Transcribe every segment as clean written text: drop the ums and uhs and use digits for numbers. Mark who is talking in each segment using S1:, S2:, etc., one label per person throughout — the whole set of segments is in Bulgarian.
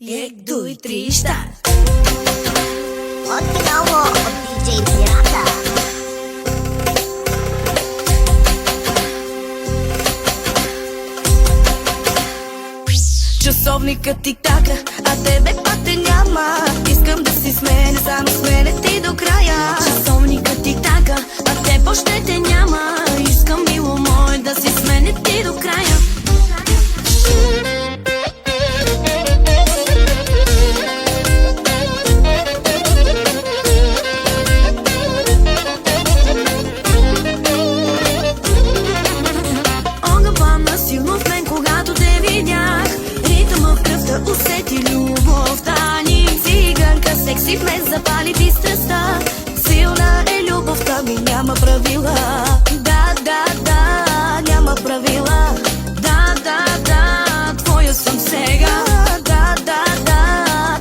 S1: 2, 3, start!
S2: Отново от DJ Pirata.
S1: Часовникът тик-така, а тебе пак те няма. Искам да си смене, само смене ти до края. Часовникът тик-така, а теб още те няма. Искам, мило мое, да си смене ти до края. Огън на силно в мен, когато те видях. Ритъмът в кръвта усети любовта ни. Циганка, секси в мен запали ти страстта. Силна е любовта ми, няма правила. Да, няма правила. Да, твоя съм сега. Да,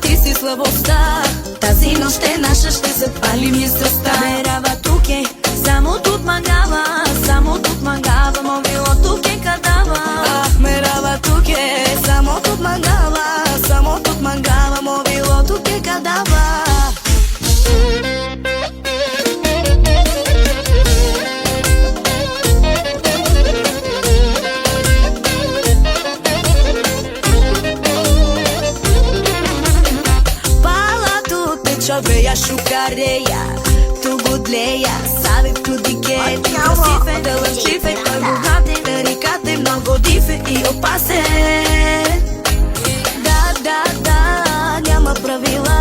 S1: ти си слабостта. Тази нощ е наша, ще запалим ни страстта. Мерава тук е, само тут мангава. Само тут мангава, мобилото ке кадава. Ах, мерава тук е, само тут мангава. Само тут мангава, мобилото ке кадава. Veia șucareia, tu gudleia, sabe tu di che ti cosife, de la cife, coi bugate, delicate, mnogo dife i opase. Da, няма правила.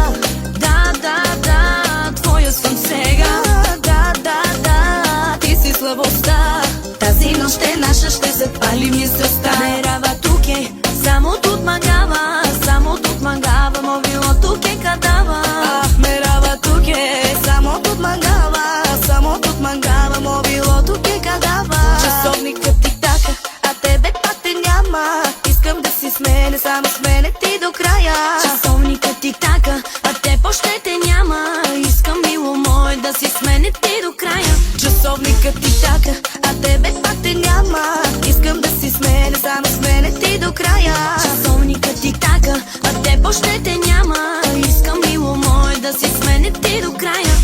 S1: Да, твоя съм сега. Да, ти си слабостта. Тази нощ е наша, ще запалим ни страстта. Мерава тук е, само тут мангава. Само тут мангава, мобилото ке кадава. Ах, мерава тук е, само тут мангава. Само тут мангава, мобилото ке кадава. Часовникът тик-така, а тебе пак те няма. Искам да си смене, само смене ти до края. Часовникът тик-така, а теб още те няма. Искам, мило мое, да си смене ти до края. Часовникът тик-така, а тебе пак те няма. Искам да си смене, само смене ти до края. Часовникът тик-така, а теб още те няма. Искам, мило мое, да си смене ти до края.